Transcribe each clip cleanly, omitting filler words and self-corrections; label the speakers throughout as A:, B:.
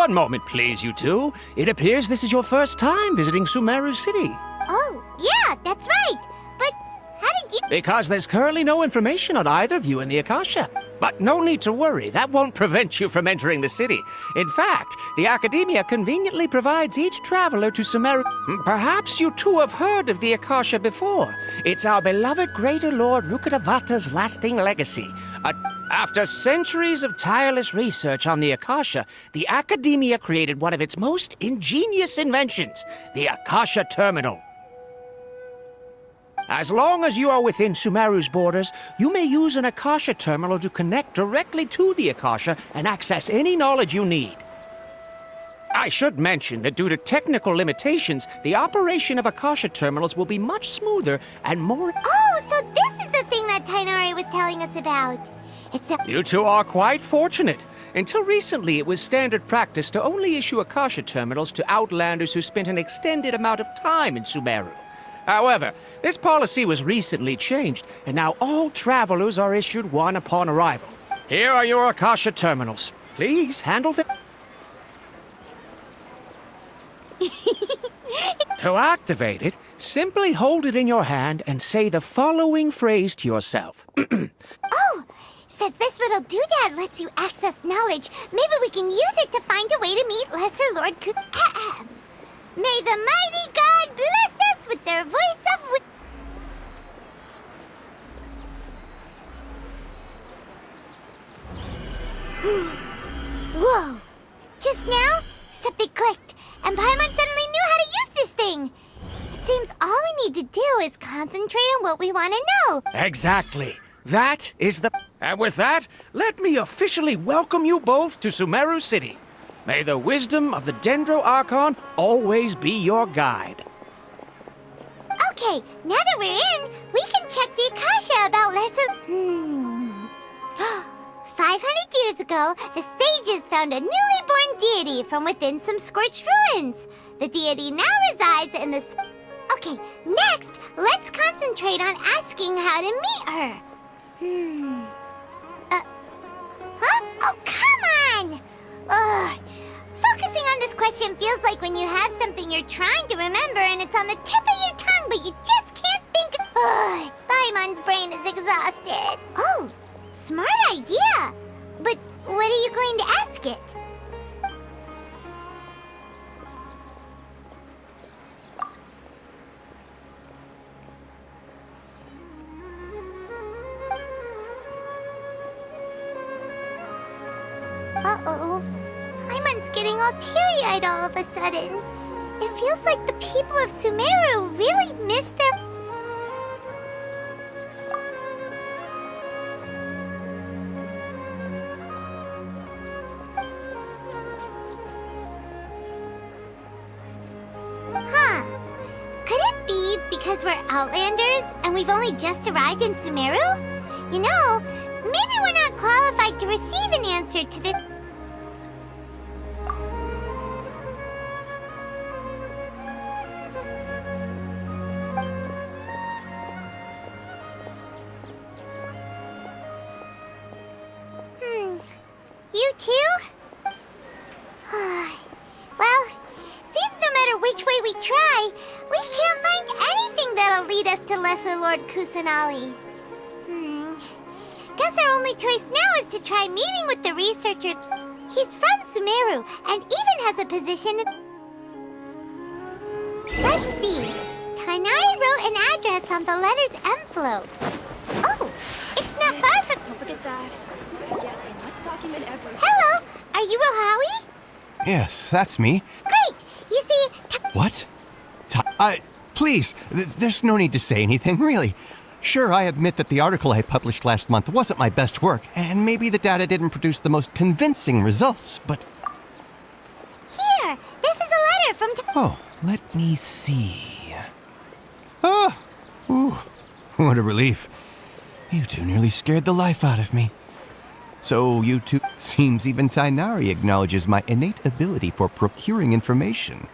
A: One moment, please, you two. It appears this is your first time visiting Sumeru City.
B: Oh, yeah, that's right. But how did you...
A: Because there's currently no information on either of you in the Akasha. But no need to worry, that won't prevent you from entering the city. In fact, the Academia conveniently provides each traveler to Sumeru. Perhaps you two have heard of the Akasha before. It's our beloved Greater Lord Rukkhadevata's lasting legacy. After centuries of tireless research on the Akasha, the Academia created one of its most ingenious inventions, the Akasha Terminal. As long as you are within Sumeru's borders, you may use an Akasha terminal to connect directly to the Akasha and access any knowledge you need. I should mention that due to technical limitations, the operation of Akasha terminals will be much smoother and more...
B: Oh, so this is the thing that Tainari was telling us about.
A: You two are quite fortunate. Until recently, it was standard practice to only issue Akasha terminals to outlanders who spent an extended amount of time in Sumeru. However, this policy was recently changed, and now all travelers are issued one upon arrival. Here are your Akasha terminals. Please handle them. To activate it, simply hold it in your hand and say the following phrase to yourself.
B: Oh, since this little doodad lets you access knowledge, maybe we can use it to find a way to meet Lesser Lord May the mighty God bless us with their voice of Whoa! Just now, something clicked, and Paimon suddenly knew how to use this thing. It seems all we need to do is concentrate on what we want to know.
A: Exactly. That is the... And with that, let me officially welcome you both to Sumeru City. May the wisdom of the Dendro Archon always be your guide.
B: Okay, now that we're in, we can check the Akasha about Lesser... 500 years ago, the sages found a newly born deity from within some scorched ruins. The deity now resides in the... Okay, next, let's concentrate on asking how to meet her. Oh, come on! Ugh. Focusing on this question feels like when you have something you're trying to remember and it's on the tip of your tongue, but you just can't think. Ugh, Paimon's brain is exhausted. Oh, smart idea. But what are you going to ask it? Uh-oh. Paimon's getting all teary-eyed all of a sudden. It feels like the people of Sumeru really miss their... Huh. Could it be because we're Outlanders and we've only just arrived in Sumeru? You know, maybe we're not qualified to receive an answer to this... You too? Well, seems no matter which way we try, we can't find anything that'll lead us to Lesser Lord Kusanali. Guess our only choice now is to try meeting with the researcher. He's from Sumeru and even has a position in... Let's see. Tainari wrote an address on the letter's envelope. Oh, it's not far from...
C: Don't forget that. Yes, I must document everything.
B: Hello, are you Rohawi?
D: Yes, that's me.
B: Great! You see...
D: What? Please, there's no need to say anything, really. Sure, I admit that the article I published last month wasn't my best work, and maybe the data didn't produce the most convincing results, but...
B: Here, this is a letter from...
D: Oh, let me see... Oh! Ooh, what a relief. You two nearly scared the life out of me. So you two... Seems even Tainari acknowledges my innate ability for procuring information.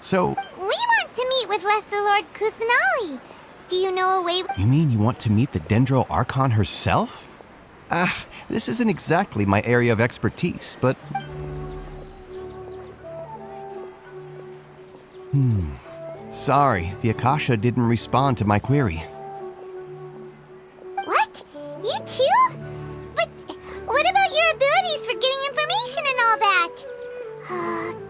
D: So...
B: We want to meet with Lesser Lord Kusanali. Do you know a way...
D: You mean you want to meet the Dendro Archon herself? This isn't exactly my area of expertise, but... sorry, the Akasha didn't respond to my query.
B: What? You too? But what about your abilities for getting information and all that?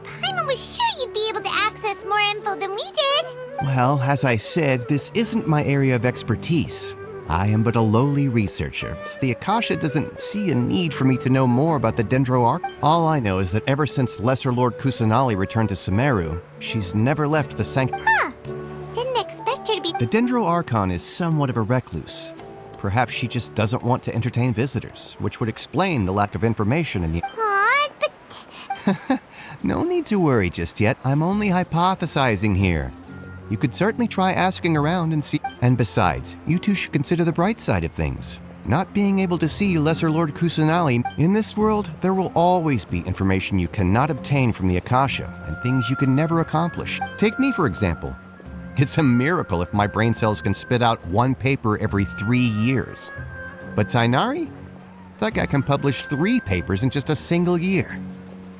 B: Paimon was sure you'd be able to access more info than we did.
D: Well, as I said, this isn't my area of expertise. I am but a lowly researcher, so the Akasha doesn't see a need for me to know more about the Dendro Arc. All I know is that ever since Lesser Lord Kusanali returned to Sumeru, she's never left the sanctuary.
B: Huh. Didn't expect her to be...
D: The Dendro Archon is somewhat of a recluse. Perhaps she just doesn't want to entertain visitors, which would explain the lack of information in the...
B: Aw, but...
D: No need to worry just yet. I'm only hypothesizing here. You could certainly try asking around and see. And besides, you two should consider the bright side of things. Not being able to see Lesser Lord Kusanali, in this world, there will always be information you cannot obtain from the Akasha, and things you can never accomplish. Take me, for example. It's a miracle if my brain cells can spit out one paper every 3 years. But Tainari? That guy can publish 3 papers in just a single year.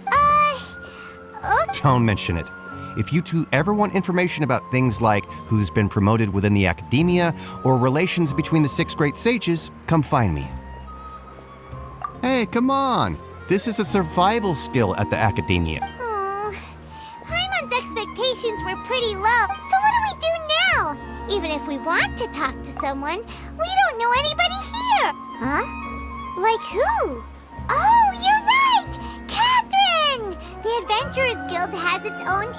B: Okay.
D: Don't mention it. If you two ever want information about things like who's been promoted within the academia or relations between the 6 great sages, come find me. Hey, come on! This is a survival skill at the academia.
B: Oh, Paimon's expectations were pretty low, so what do we do now? Even if we want to talk to someone, we don't know anybody here. Huh? Like who? Oh, you're right! Catherine! The Adventurers Guild has its own...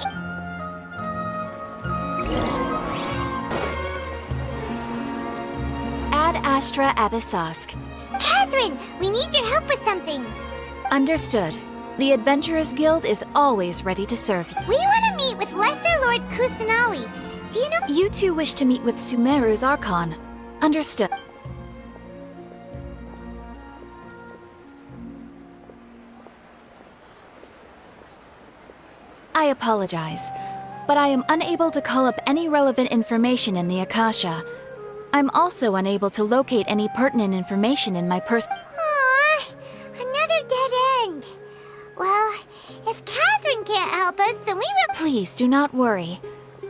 E: Ad Astra Abyssosk.
B: Catherine, we need your help with something.
E: Understood. The Adventurers Guild is always ready to serve you.
B: We want to meet with Lesser Lord Kusanali. Do you know...
E: You two wish to meet with Sumeru's Archon. Understood. I apologize, but I am unable to call up any relevant information in the Akasha. I'm also unable to locate any pertinent information in my
B: Aww, another dead end. Well, if Catherine can't help us, then we will...
E: Please do not worry.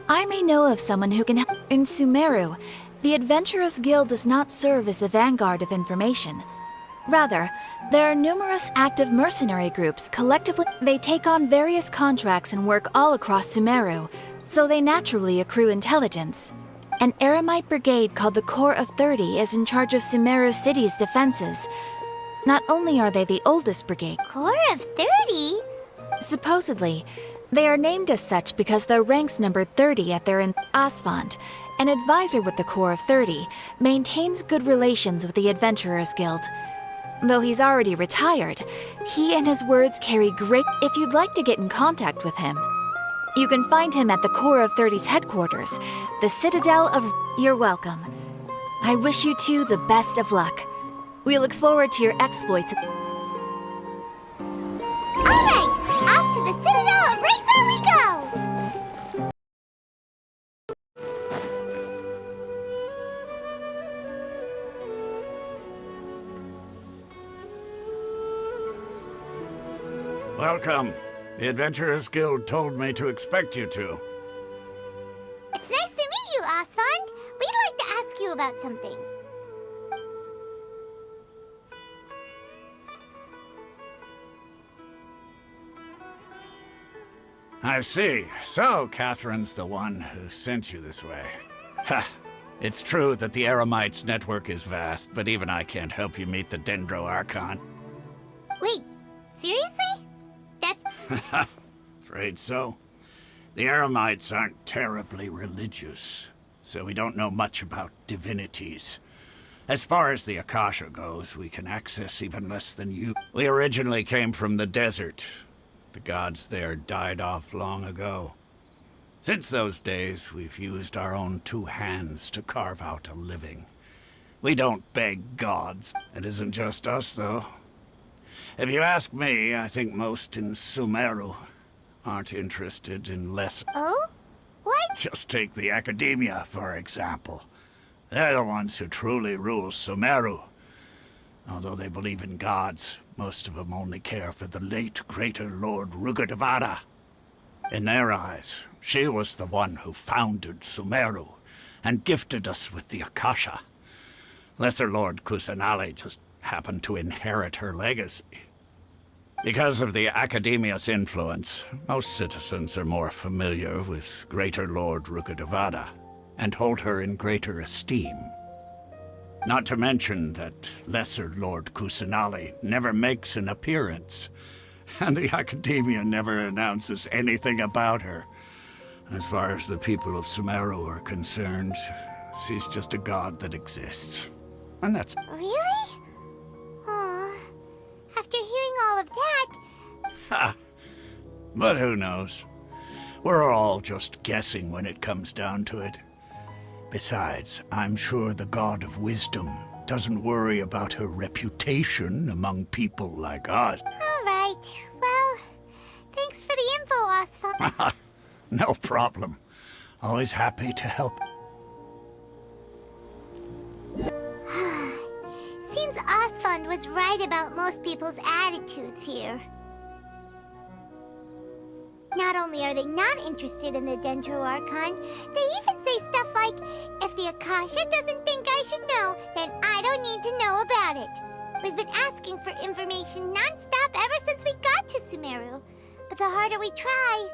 E: I may know of someone who can help. In Sumeru, the Adventurers Guild does not serve as the vanguard of information. Rather, there are numerous active mercenary groups collectively. They take on various contracts and work all across Sumeru, so they naturally accrue intelligence. An Eremite brigade called the Corps of 30 is in charge of Sumeru City's defenses. Not only are they the oldest brigade,
B: Corps of 30?
E: supposedly, they are named as such because their ranks numbered 30 at their Asfand, an advisor with the Corps of 30, maintains good relations with the Adventurers Guild. Though he's already retired, he and his words carry great... If you'd like to get in contact with him, you can find him at the Corps of 30's headquarters, the Citadel of... You're welcome. I wish you two the best of luck. We look forward to your exploits.
B: Alright, off to the Citadel of Razor we go!
F: Welcome. The Adventurers Guild told me to expect you two.
B: It's nice to meet you, Asfand. We'd like to ask you about something.
F: I see. So, Catherine's the one who sent you this way. Ha! It's true that the Eremites' network is vast, but even I can't help you meet the Dendro Archon.
B: Wait, seriously? That's...
F: Afraid so. The Eremites aren't terribly religious, so we don't know much about divinities. As far as the Akasha goes, we can access even less than you. We originally came from the desert. The gods there died off long ago. Since those days, we've used our own 2 hands to carve out a living. We don't beg gods. It isn't just us, though. If you ask me, I think most in Sumeru aren't interested in less.
B: Oh? What?
F: Just take the Academia, for example. They're the ones who truly rule Sumeru. Although they believe in gods, most of them only care for the late Greater Lord Rugadavara. In their eyes, She was the one who founded Sumeru and gifted us with the Akasha. Lesser Lord Kusanali just happened to inherit her legacy. Because of the Academia's influence, most citizens are more familiar with Greater Lord Rukkhadevada and hold her in greater esteem. Not to mention that Lesser Lord Kusanali never makes an appearance, and the Academia never announces anything about her. As far as the people of Sumeru are concerned, she's just a god that exists. And that's...
B: Really? Aw. After hearing all of that...
F: Ha! But who knows? We're all just guessing when it comes down to it. Besides, I'm sure the god of wisdom doesn't worry about her reputation among people like us.
B: All right. Well, thanks for the info, Oswald.
F: No problem. Always happy to help.
B: Seems Oswald was right about most people's attitudes here. Not only are they not interested in the Dendro Archon, they even say stuff like, if the Akasha doesn't think I should know, then I don't need to know about it. We've been asking for information non-stop ever since we got to Sumeru. But the harder we try,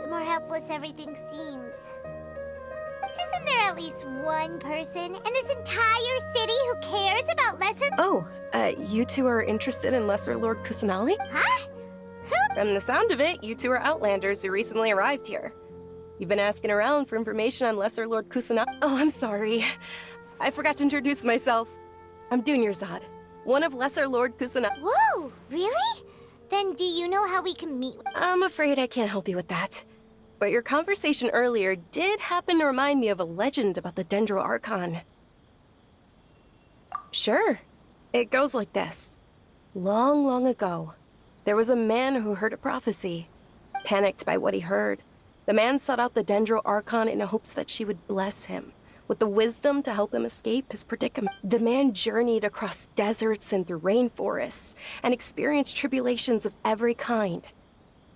B: the more helpless everything seems. Isn't there at least one person in this entire city who cares about Lesser...
C: Oh, you two are interested in Lesser Lord Kusanali?
B: Huh?
C: From the sound of it, you two are Outlanders who recently arrived here. You've been asking around for information on Lesser Lord Kusanali. Oh, I'm sorry. I forgot to introduce myself. I'm Dunyarzad, one of Lesser Lord Kusanali.
B: Whoa, really? Then do you know how we can meet?
C: I'm afraid I can't help you with that. But your conversation earlier did happen to remind me of a legend about the Dendro Archon. Sure. It goes like this. Long, long ago, there was a man who heard a prophecy. Panicked by what he heard, the man sought out the Dendro Archon in hopes that she would bless him with the wisdom to help him escape his predicament. The man journeyed across deserts and through rainforests and experienced tribulations of every kind.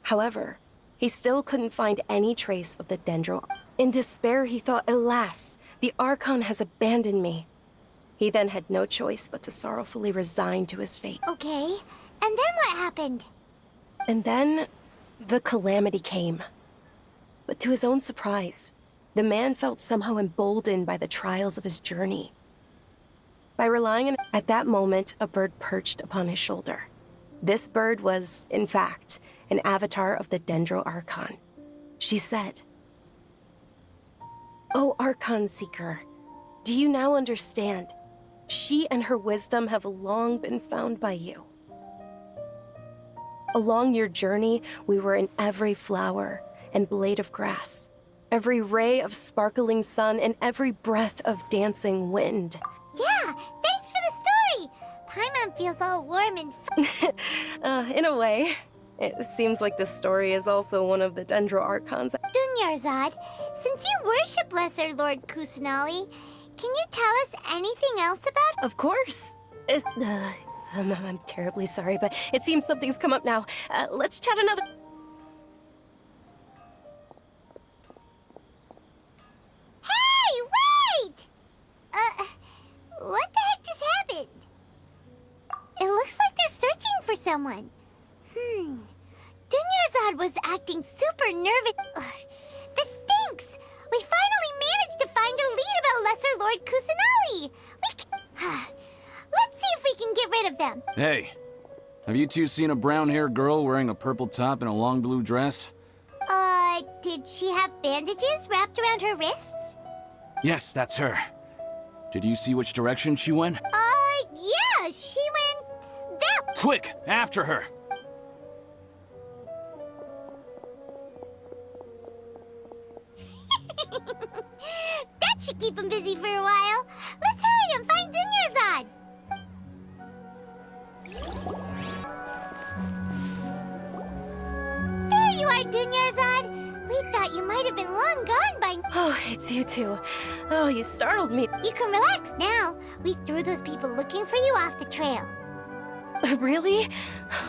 C: However, he still couldn't find any trace of the Dendro. In despair, he thought, alas, the Archon has abandoned me. He then had no choice but to sorrowfully resign to his fate.
B: Okay, and then what happened?
C: And then, the calamity came. But to his own surprise, the man felt somehow emboldened by the trials of his journey. By relying on... At that moment, a bird perched upon his shoulder. This bird was, in fact, an avatar of the Dendro Archon. She said, "O Archon Seeker, do you now understand? She and her wisdom have long been found by you. Along your journey, we were in every flower and blade of grass, every ray of sparkling sun, and every breath of dancing wind."
B: Yeah, thanks for the story! Paimon feels all warm and
C: In a way. It seems like this story is also one of the Dendro Archons.
B: Dunyarzad, since you worship Lesser Lord Kusanali, can you tell us anything else about...
C: Of course. I'm terribly sorry, but it seems something's come up now. Let's chat another...
B: Hey, wait! What the heck just happened? It looks like they're searching for someone. Dunyarzad was acting super nervous. This stinks! We finally managed to find a lead about Lesser Lord Kusanali! Let's see if we can get rid of them.
G: Hey, have you two seen a brown-haired girl wearing a purple top and a long blue dress?
B: Did she have bandages wrapped around her wrists?
G: Yes, that's her. Did you see which direction she went?
B: Yeah, she went... that...
G: Quick, after her!
B: That should keep him busy for a while. Let's hurry and find Dunyarzad. There you are, Dunyarzad. We thought you might have been long gone by...
C: Oh, it's you two. Oh, you startled me.
B: You can relax now. We threw those people looking for you off the trail.
C: Really?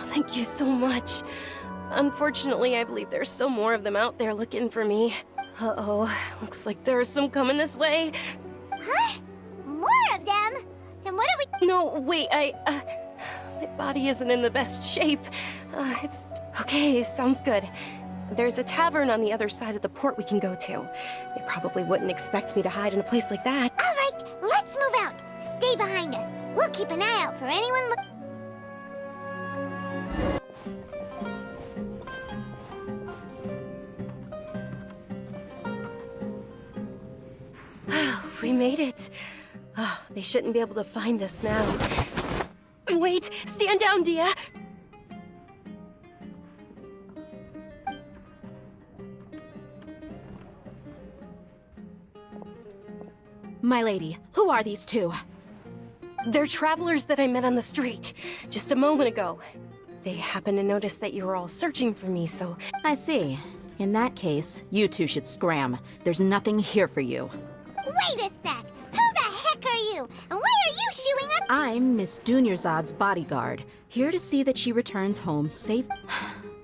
C: Thank you so much. Unfortunately, I believe there's still more of them out there looking for me. Uh-oh, looks like there's some coming this way.
B: Huh? More of them? Then what are we—
C: No, wait, my body isn't in the best shape. It's... Okay, sounds good. There's a tavern on the other side of the port we can go to. They probably wouldn't expect me to hide in a place like that.
B: All right, let's move out. Stay behind us. We'll keep an eye out for anyone
C: We made it. Oh, they shouldn't be able to find us now. Wait, stand down, Dia.
H: My lady, who are these two?
C: They're travelers that I met on the street just a moment ago. They happened to notice that you were all searching for me, so...
H: I see. In that case, you two should scram. There's nothing here for you.
B: Wait a sec! Who the heck are you? And why are you shooing up—
H: I'm Miss Dunyarzad's bodyguard, here to see that she returns home safe.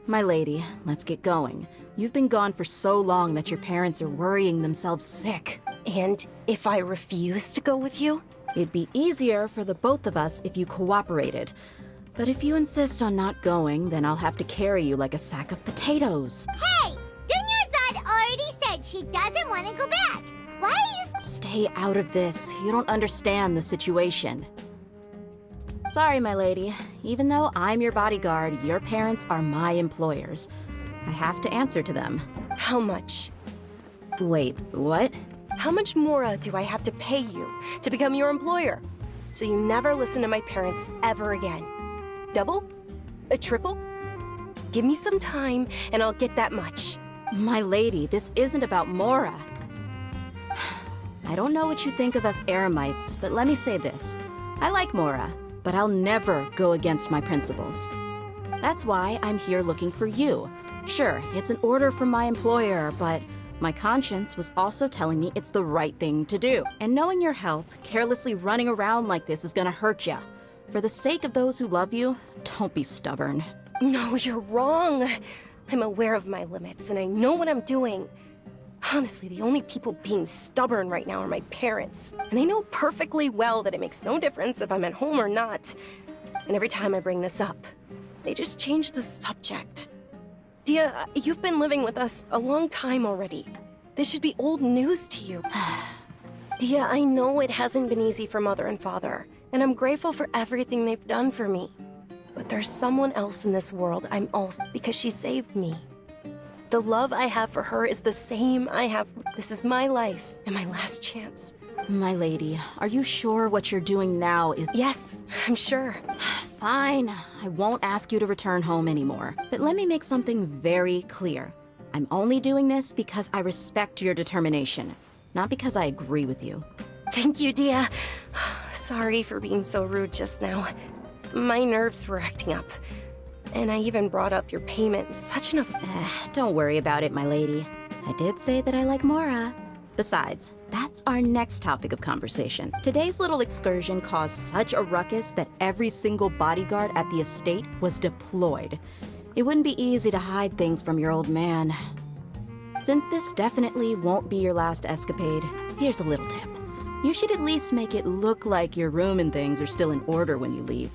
H: My lady, let's get going. You've been gone for so long that your parents are worrying themselves sick.
C: And if I refuse to go with you?
H: It'd be easier for the both of us if you cooperated. But if you insist on not going, then I'll have to carry you like a sack of potatoes.
B: Hey! Dunyarzad already said she doesn't want to go back. Why are you—
H: Stay out of this. You don't understand the situation. Sorry, my lady. Even though I'm your bodyguard, your parents are my employers. I have to answer to them.
C: How much?
H: Wait, what?
C: How much more do I have to pay you to become your employer? So you never listen to my parents ever again. Double? A triple? Give me some time and I'll get that much.
H: My lady, this isn't about Mora. I don't know what you think of us Eremites, but let me say this. I like Mora, but I'll never go against my principles. That's why I'm here looking for you. Sure, it's an order from my employer, but my conscience was also telling me it's the right thing to do. And knowing your health, carelessly running around like this is gonna hurt ya. For the sake of those who love you, don't be stubborn.
C: No, you're wrong. I'm aware of my limits and I know what I'm doing. Honestly, the only people being stubborn right now are my parents. And they know perfectly well that it makes no difference if I'm at home or not. And every time I bring this up, they just change the subject. Dia, you've been living with us a long time already. This should be old news to you. Dia, I know it hasn't been easy for Mother and Father, and I'm grateful for everything they've done for me. But there's someone else in this world I'm also because she saved me. The love I have for her is the same I have. This is my life and my last chance.
H: My lady, are you sure what you're doing now is—
C: Yes, I'm sure.
H: Fine, I won't ask you to return home anymore. But let me make something very clear. I'm only doing this because I respect your determination, not because I agree with you.
C: Thank you, Dia. Sorry for being so rude just now. My nerves were acting up. And I even brought up your payment. Such an—
H: Don't worry about it, my lady. I did say that I like Mora. Besides, that's our next topic of conversation. Today's little excursion caused such a ruckus that every single bodyguard at the estate was deployed. It wouldn't be easy to hide things from your old man. Since this definitely won't be your last escapade, here's a little tip. You should at least make it look like your room and things are still in order when you leave.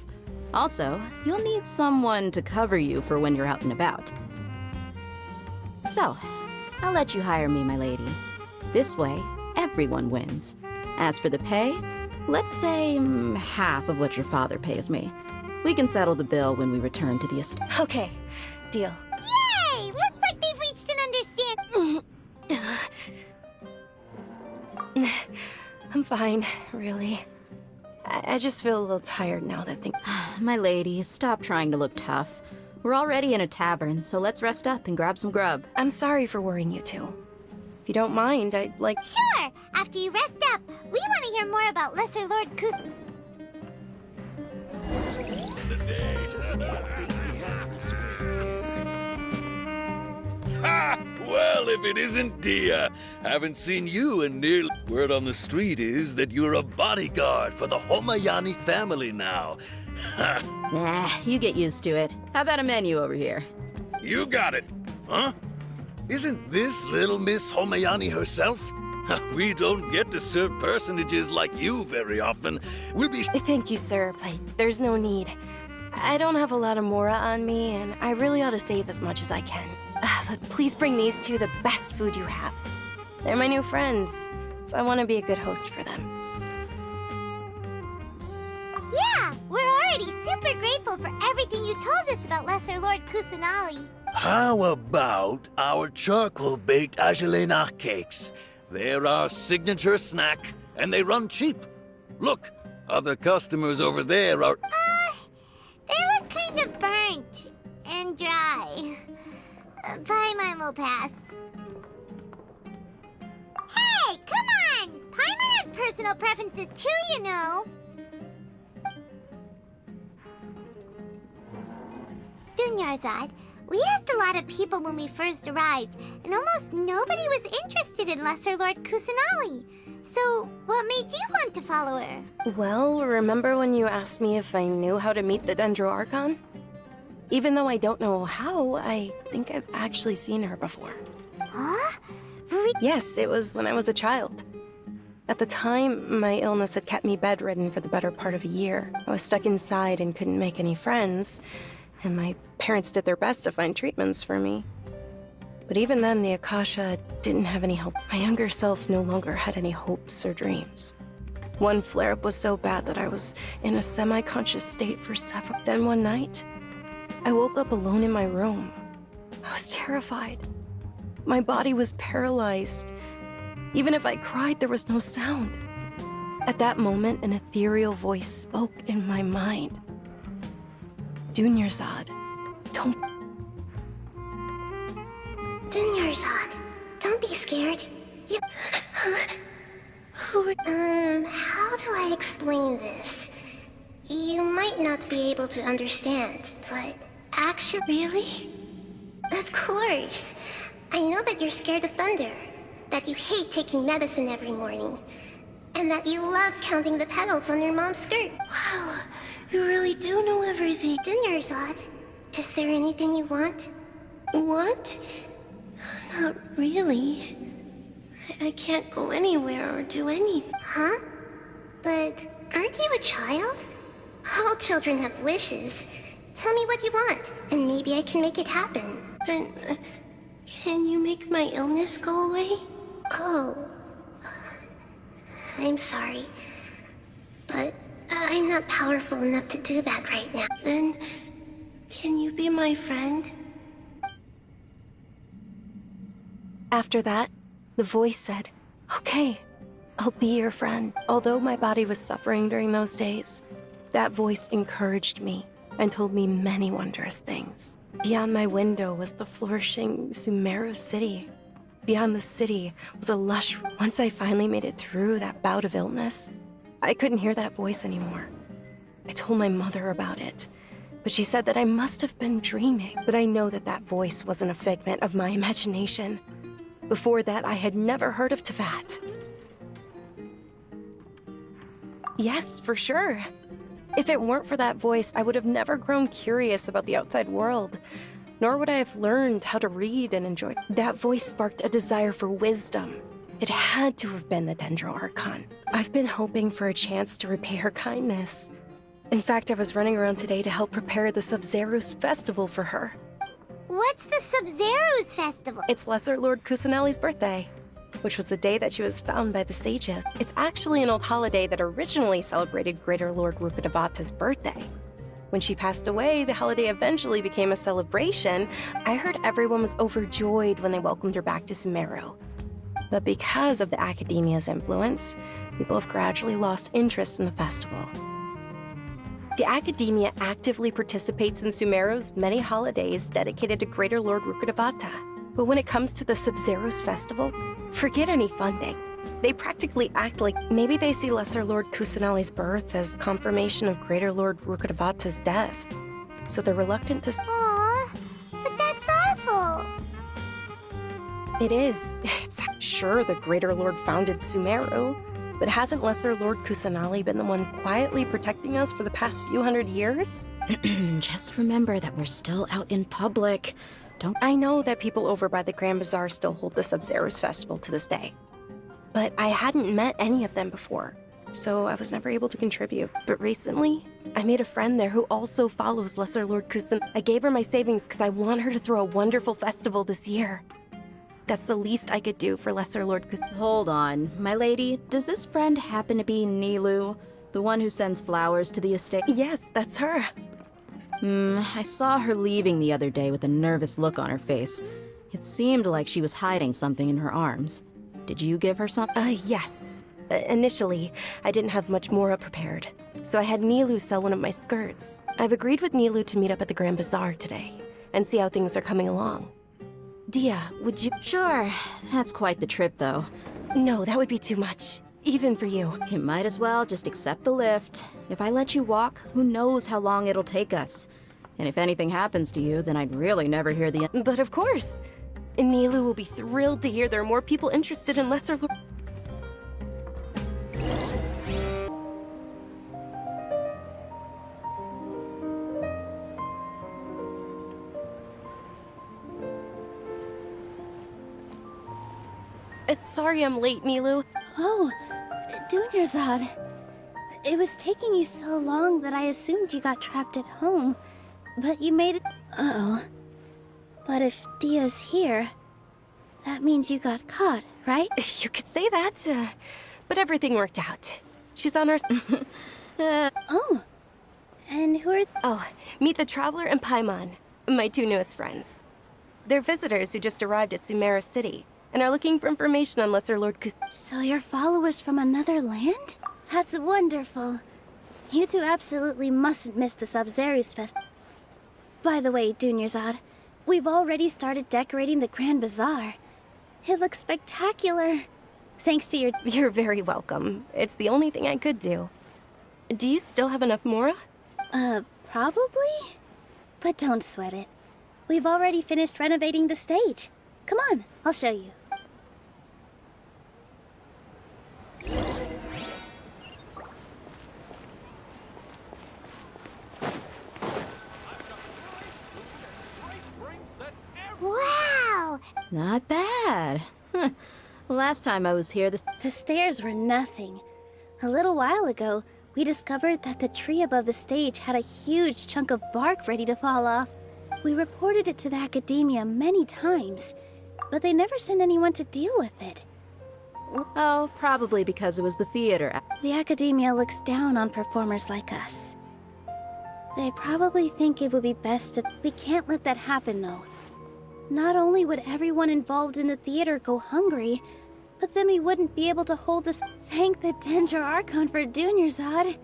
H: Also, you'll need someone to cover you for when you're out and about. So, I'll let you hire me, my lady. This way, everyone wins. As for the pay, let's say half of what your father pays me. We can settle the bill when we return to the estate.
C: Okay, deal.
B: Yay! Looks like they've reached an understanding.
C: I'm fine, really. I just feel a little tired now that thing.
H: My lady, stop trying to look tough. We're already in a tavern, so let's rest up and grab some grub.
C: I'm sorry for worrying you two. If you don't mind, I'd like—
B: Sure! After you rest up, we want to hear more about Lesser Lord Kuth—
I: Ha! Well, if it isn't Dia. Haven't seen you in nearly... Word on the street is that you're a bodyguard for the Homayani family now. Ha!
H: Nah, you get used to it. How about a menu over here?
I: You got it. Huh? Isn't this little Miss Homayani herself? We don't get to serve personages like you very often. We'll be...
C: Thank you, sir, but there's no need. I don't have a lot of mora on me, and I really ought to save as much as I can. But please bring these two the best food you have. They're my new friends, so I want to be a good host for them.
B: Yeah, we're already super grateful for everything you told us about Lesser Lord Kusanali.
I: How about our charcoal-baked Agelenach cakes? They're our signature snack, and they run cheap. Look, other customers over there are...
B: They look kind of burnt and dry. Paimon will pass. Hey, come on! Paimon has personal preferences too, you know. Dunyarzad, we asked a lot of people when we first arrived, and almost nobody was interested in Lesser Lord Kusanali. So, what made you want to follow her?
C: Well, remember when you asked me if I knew how to meet the Dendro Archon? Even though I don't know how, I think I've actually seen her before.
B: Huh?
C: Yes, it was when I was a child. At the time, my illness had kept me bedridden for the better part of a year. I was stuck inside and couldn't make any friends, and my parents did their best to find treatments for me. But even then, the Akasha didn't have any hope. My younger self no longer had any hopes or dreams. One flare-up was so bad that I was in a semi-conscious state for several... Then one night, I woke up alone in my room. I was terrified. My body was paralyzed. Even if I cried, there was no sound. At that moment, an ethereal voice spoke in my mind. Dunyarzad, don't...
B: Dunyarzad, don't be scared. You... how do I explain this? You might not be able to understand, but actually... Really? Of course. I know that you're scared of thunder, that you hate taking medicine every morning, and that you love counting the petals on your mom's skirt. Wow, you really do know everything. Dunyarzad, is there anything you want? Want? Not really. I can't go anywhere or do anything. Huh? But aren't you a child? All children have wishes. Tell me what you want, and maybe I can make it happen. But, can you make my illness go away? Oh. I'm sorry. But I'm not powerful enough to do that right now. Then, can you be my friend?
C: After that, the voice said, "Okay, I'll be your friend." Although my body was suffering during those days, that voice encouraged me and told me many wondrous things. Beyond my window was the flourishing Sumeru city. Beyond the city was a lush... Once I finally made it through that bout of illness, I couldn't hear that voice anymore. I told my mother about it, but she said that I must have been dreaming. But I know that that voice wasn't a figment of my imagination. Before that, I had never heard of Teyvat. Yes, for sure. If it weren't for that voice, I would have never grown curious about the outside world, nor would I have learned how to read and enjoy. That voice sparked a desire for wisdom. It had to have been the Dendro Archon. I've been hoping for a chance to repay her kindness. In fact, I was running around today to help prepare the Sub-Zerus festival for her.
B: What's the Sub-Zerus festival?
C: It's Lesser Lord Kusanali's birthday, which was the day that she was found by the sages. It's actually an old holiday that originally celebrated Greater Lord Rukkhadevata's birthday. When she passed away, the holiday eventually became a celebration. I heard everyone was overjoyed when they welcomed her back to Sumeru. But because of the Academia's influence, people have gradually lost interest in the festival. The Academia actively participates in Sumeru's many holidays dedicated to Greater Lord Rukkhadevata. But when it comes to the Sub-Zerus festival, forget any funding. They practically act like maybe they see Lesser Lord Kusanali's birth as confirmation of Greater Lord Rukkhadevata's death. So they're reluctant to...
B: Aww, but that's awful.
C: It is. It's sure the Greater Lord founded Sumeru, but hasn't Lesser Lord Kusanali been the one quietly protecting us for the past few hundred years?
H: Just remember that we're still out in public. Don't.
C: I know that people over by the Grand Bazaar still hold the Sub-Zeros Festival to this day. But I hadn't met any of them before, so I was never able to contribute. But recently, I made a friend there who also follows Lesser Lord Kusum. I gave her my savings because I want her to throw a wonderful festival this year. That's the least I could do for Lesser Lord Kusum.
H: Hold on, my lady. Does this friend happen to be Nilu, the one who sends flowers to the estate?
C: Yes, that's her.
H: I saw her leaving the other day with a nervous look on her face. It seemed like she was hiding something in her arms. Did you give her some?
C: Yes. Initially, I didn't have much Mora prepared, so I had Nilu sell one of my skirts. I've agreed with Nilu to meet up at the Grand Bazaar today and see how things are coming along. Dia, would you?
H: Sure. That's quite the trip, though.
C: No, that would be too much, even for you.
H: You might as well just accept the lift. If I let you walk, who knows how long it'll take us. And if anything happens to you, then I'd really never hear the end.
C: But of course. Nilu will be thrilled to hear there are more people interested in Lesser Lord. Sorry I'm late, Nilu.
B: Oh, Dunyarzad. It was taking you so long that I assumed you got trapped at home. But you made it. Uh-oh. But if Dia's here, that means you got caught, right?
C: You could say that, but everything worked out. She's on our...
B: Oh. And who are...
C: Oh, meet the Traveler and Paimon, my two newest friends. They're visitors who just arrived at Sumeru City and are looking for information on Lesser Lord Kus...
B: So you're followers from another land? That's wonderful. You two absolutely mustn't miss the Sub-Zeros Fest. By the way, Dunyarzad, we've already started decorating the Grand Bazaar. It looks spectacular. Thanks to your...
C: You're very welcome. It's the only thing I could do. Do you still have enough Mora?
B: Probably? But don't sweat it. We've already finished renovating the stage. Come on, I'll show you. Wow!
H: Not bad. Last time I was here,
B: The stairs were nothing. A little while ago, we discovered that the tree above the stage had a huge chunk of bark ready to fall off. We reported it to the academia many times, but they never sent anyone to deal with it.
H: Oh, probably because it was the theater.
B: The academia looks down on performers like us. They probably think it would be best to... We can't let that happen, though. Not only would everyone involved in the theater go hungry, but then we wouldn't be able to hold this... Thank the Dendro Archon for Dunyarzad.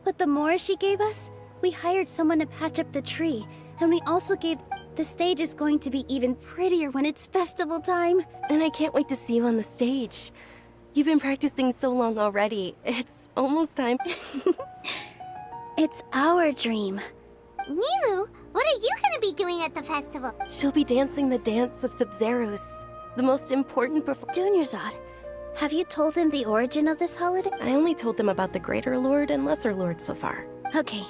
B: With the Mora she gave us, we hired someone to patch up the tree, and we also gave... The stage is going to be even prettier when it's festival time.
C: And I can't wait to see you on the stage. You've been practicing so long already. It's almost time.
B: It's our dream.
J: Nilu, what are you gonna be doing at the festival?
C: She'll be dancing the dance of Sub-Zeros, the most important
B: Dunyarzad, have you told them the origin of this holiday?
C: I only told them about the Greater Lord and Lesser Lord so far.
B: Okay.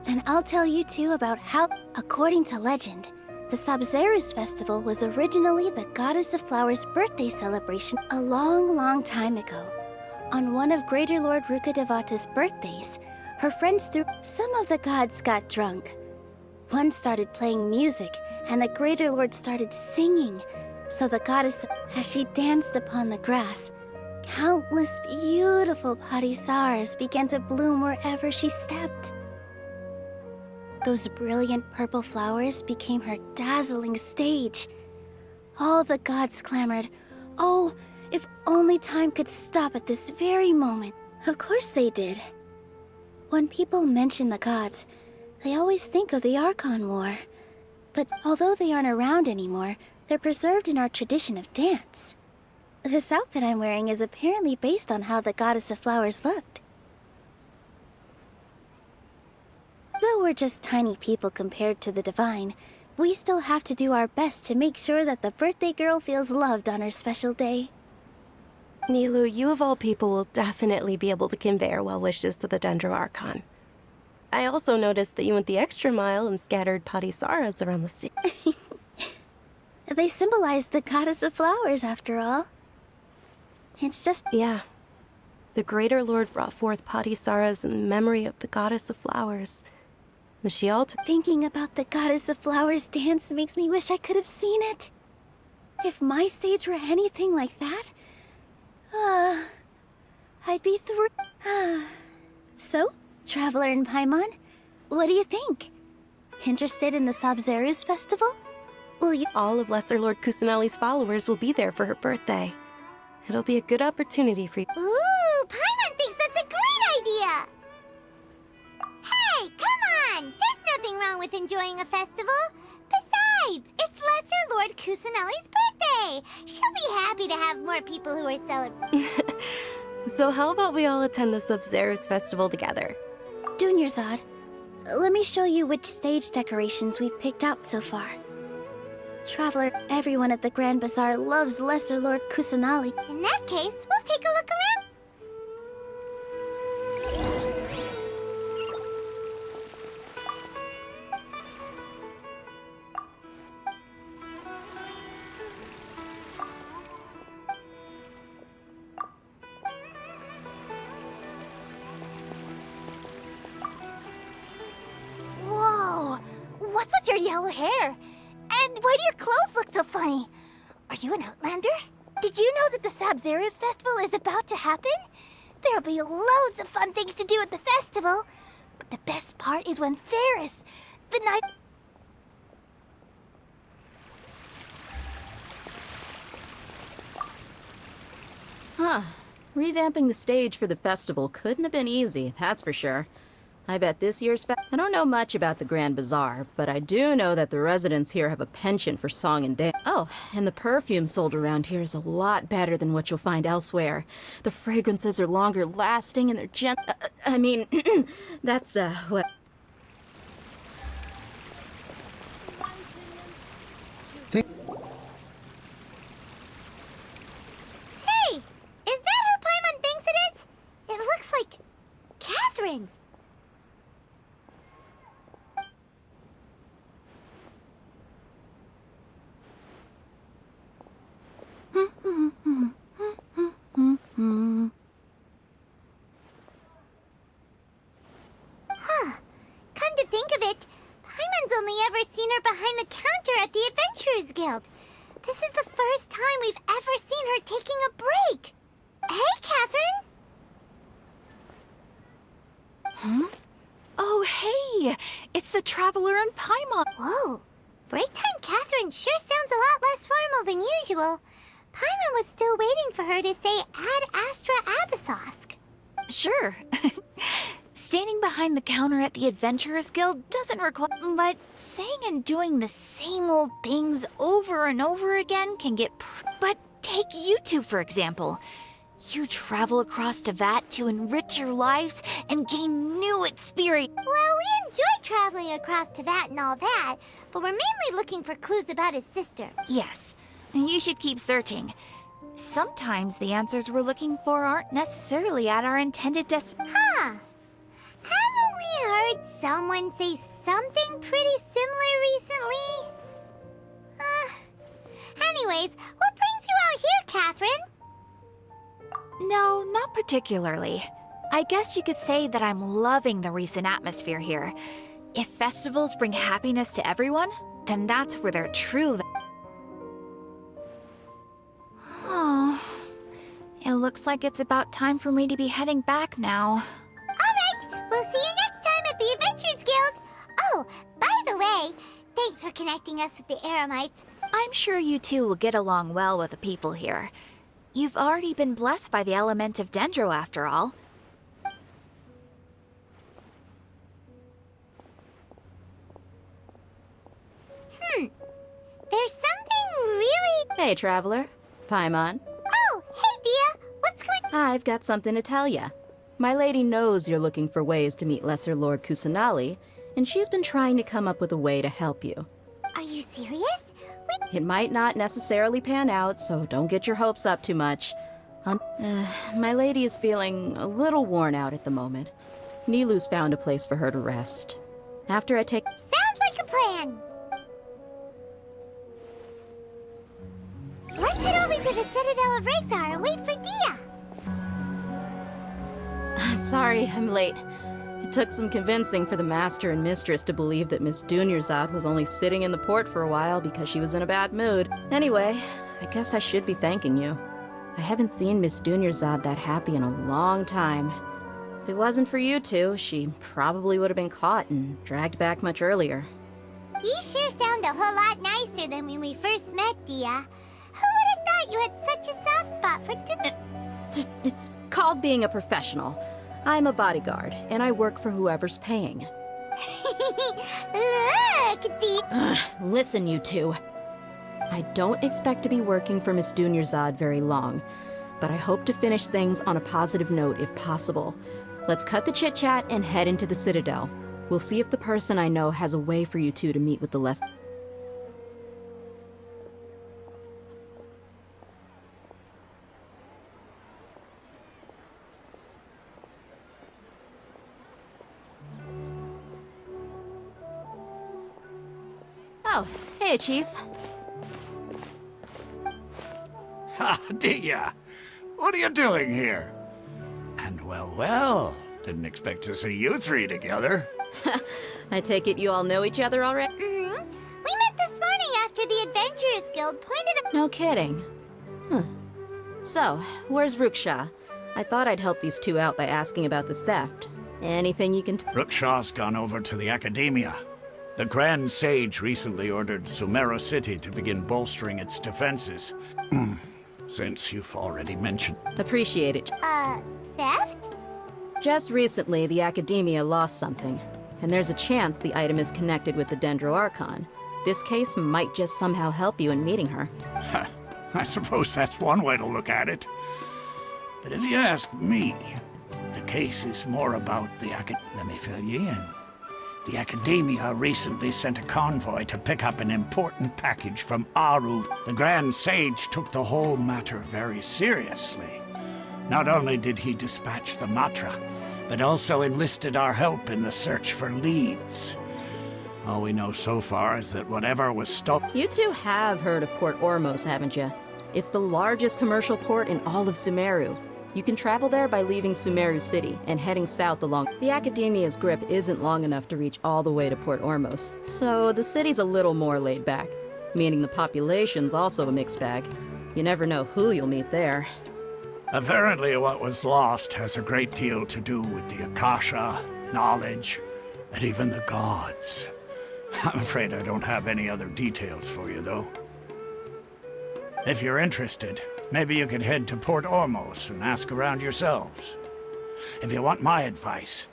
B: Then I'll tell you two about how, according to legend, the Sub-Zeros festival was originally the Goddess of Flowers' birthday celebration a long, long time ago. On one of Greater Lord Rukkhadevata's birthdays, her friends threw... Some of the gods got drunk. One started playing music, and the Greater Lord started singing. So the goddess, as she danced upon the grass, countless beautiful parisaras began to bloom wherever she stepped. Those brilliant purple flowers became her dazzling stage. All the gods clamored, "Oh, if only time could stop at this very moment." Of course they did. When people mention the gods, they always think of the Archon War. But although they aren't around anymore, they're preserved in our tradition of dance. This outfit I'm wearing is apparently based on how the Goddess of Flowers looked. Though we're just tiny people compared to the Divine, we still have to do our best to make sure that the birthday girl feels loved on her special day.
C: Nilu, you of all people will definitely be able to convey our well wishes to the Dendro Archon. I also noticed that you went the extra mile and scattered parisaras around the city.
K: They symbolize the goddess of flowers, after all. It's just...
C: Yeah. The Greater Lord brought forth Patisaras in memory of the goddess of flowers. Was she all
K: Thinking about the goddess of flowers dance makes me wish I could have seen it. If my stage were anything like that, I'd be thrilled. So, Traveler and Paimon, what do you think? Interested in the Sabzeruz festival? Will you—
C: All of Lesser Lord Kusanali's followers will be there for her birthday. It'll be a good opportunity for you.
B: Ooh, Paimon thinks that's a great idea! Hey, come on! There's nothing wrong with enjoying a festival. Besides, it's Lesser Lord Kusanali's birthday. She'll be happy to have more people who are celebrating.
C: So how about we all attend the Sabzeruz festival together?
K: Dunyarzad, let me show you which stage decorations we've picked out so far. Traveler, everyone at the Grand Bazaar loves Lesser Lord Kusanali.
B: In that case, we'll take a look around.
J: Whoa! What's with your yellow hair? And why do your clothes look so funny? Are you an Outlander? Did you know that the Sabzeruz festival is about to happen? There'll be loads of fun things to do at the festival. But the best part is when Ferris, the night...
H: Huh. Revamping the stage for the festival couldn't have been easy, that's for sure. I bet this year's I don't know much about the Grand Bazaar, but I do know that the residents here have a penchant for song and dance. Oh, and the perfume sold around here is a lot better than what you'll find elsewhere. The fragrances are longer lasting and they're I mean, that's, what...
B: Hey! Is that who Paimon thinks it is? It looks like... Catherine! Huh. Come to think of it, Paimon's only ever seen her behind the counter at the Adventurers Guild. This is the first time we've ever seen her taking a break. Hey, Catherine!
E: Oh, hey! It's the Traveler and Paimon.
B: Whoa. Break time Catherine sure sounds a lot less formal than usual. Paimon was still waiting for her to say Ad Astra Abyssosk.
E: Sure. Standing behind the counter at the Adventurers Guild doesn't require... But saying and doing the same old things over and over again can get... But take you two, for example. You travel across Teyvat to enrich your lives and gain new experience.
B: Well, we enjoy traveling across Teyvat and all that, but we're mainly looking for clues about his sister.
E: Yes, you should keep searching. Sometimes the answers we're looking for aren't necessarily at our intended destination.
B: Huh. Haven't we heard someone say something pretty similar recently? Anyways, what brings you out here, Catherine?
E: No, not particularly. I guess you could say that I'm loving the recent atmosphere here. If festivals bring happiness to everyone, then that's where they're true. Oh, it looks like it's about time for me to be heading back now.
B: Alright, we'll see you next time at the Adventurers Guild. Oh, by the way, thanks for connecting us with the Eremites.
E: I'm sure you two will get along well with the people here. You've already been blessed by the element of Dendro, after all.
B: There's something really...
H: Hey, Traveler. Paimon.
B: Oh, hey, Dia. What's going...
H: I've got something to tell ya. My lady knows you're looking for ways to meet Lesser Lord Kusanali, and she's been trying to come up with a way to help you.
B: Are you serious?
H: It might not necessarily pan out, so don't get your hopes up too much. My lady is feeling a little worn out at the moment. Nilu's found a place for her to rest. After I take...
B: Sounds like a plan.
H: Sorry, I'm late. It took some convincing for the master and mistress to believe that Miss Dunyarzad was only sitting in the port for a while because she was in a bad mood. Anyway, I guess I should be thanking you. I haven't seen Miss Dunyarzad that happy in a long time. If it wasn't for you two, she probably would have been caught and dragged back much earlier.
B: You sure sound a whole lot nicer than when we first met, Dia. Who would have thought you had such a soft spot for
H: It's called being a professional. I'm a bodyguard, and I work for whoever's paying.
B: Look, Dia.
H: Listen, you two. I don't expect to be working for Miss Dunyarzad very long, but I hope to finish things on a positive note if possible. Let's cut the chit-chat and head into the Citadel. We'll see if the person I know has a way for you two to meet with the less... Oh, hey, Chief.
F: Ha, Dia! What are you doing here? And well, didn't expect to see you three together.
H: I take it you all know each other already?
B: Mm-hmm. We met this morning after the Adventurers Guild pointed up.
H: No kidding. Huh. So, where's Ruksha? I thought I'd help these two out by asking about the theft. Anything you can
F: Rukshaw's gone over to the Academia. The Grand Sage recently ordered Sumeru City to begin bolstering its defenses. Since you've already mentioned...
H: Appreciate it.
B: Theft?
H: Just recently, the Academia lost something, and there's a chance the item is connected with the Dendro Archon. This case might just somehow help you in meeting her.
F: I suppose that's one way to look at it. But if you ask me, the case is more about the Let me fill you in. The Academia recently sent a convoy to pick up an important package from Aru. The Grand Sage took the whole matter very seriously. Not only did he dispatch the Matra, but also enlisted our help in the search for leads. All we know so far is that whatever was stolen...
H: You two have heard of Port Ormos, haven't you? It's the largest commercial port in all of Sumeru. You can travel there by leaving Sumeru City and heading south along. The Academia's grip isn't long enough to reach all the way to Port Ormos, so the city's a little more laid back, meaning the population's also a mixed bag. You never know who you'll meet there.
F: Apparently what was lost has a great deal to do with the Akasha, knowledge, and even the gods. I'm afraid I don't have any other details for you, though. If you're interested, maybe you could head to Port Ormos and ask around yourselves. If you want my advice,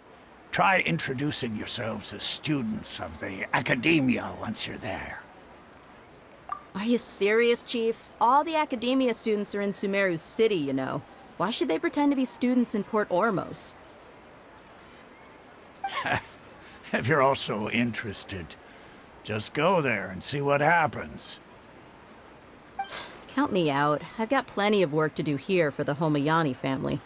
F: try introducing yourselves as students of the Academia once you're there.
H: Are you serious, Chief? All the Academia students are in Sumeru City, you know. Why should they pretend to be students in Port Ormos?
F: If you're also interested, just go there and see what happens.
H: Count me out. I've got plenty of work to do here for the Homayani family.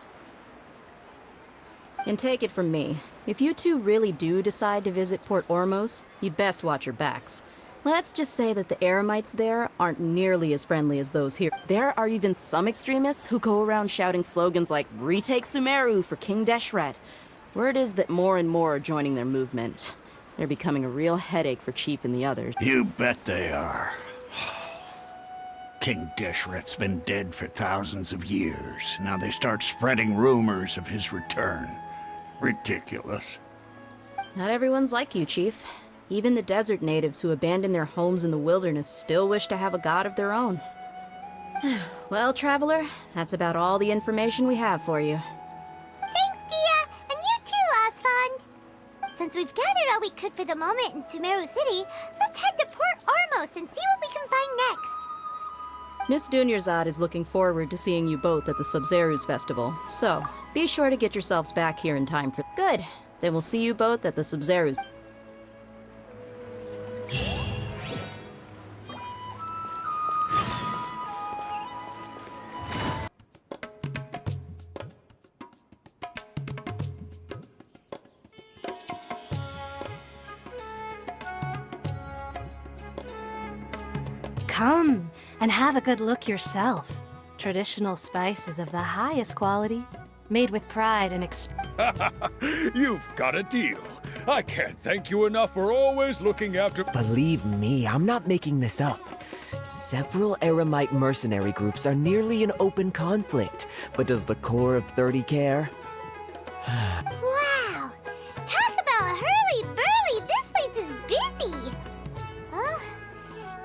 H: And take it from me, if you two really do decide to visit Port Ormos, you'd best watch your backs. Let's just say that the Eremites there aren't nearly as friendly as those here. There are even some extremists who go around shouting slogans like, "Retake Sumeru for King Deshret." Word is that more and more are joining their movement. They're becoming a real headache for Chief and the others.
F: You bet they are. King Deshret's been dead for thousands of years. Now they start spreading rumors of his return. Ridiculous.
H: Not everyone's like you, Chief. Even the desert natives who abandoned their homes in the wilderness still wish to have a god of their own. Well, Traveler, that's about all the information we have for you.
B: Thanks, Dia! And you too, Osfond! Since we've gathered all we could for the moment in Sumeru City, let's head to Port Ormos and see what we can find next.
H: Miss Dunyarzad is looking forward to seeing you both at the Sub-Zerus Festival, so be sure to get yourselves back here in time for... Good! Then we'll see you both at the Sub-Zerus.
L: Come and have a good look yourself. Traditional spices of the highest quality, Made with pride and
M: You've got a deal. I can't thank you enough for always looking after.
N: Believe me, I'm not making this up. Several Eremite mercenary groups are nearly in open conflict, but does the core of 30 care?
B: Wow! Talk about hurly-burly! This place is busy! Well,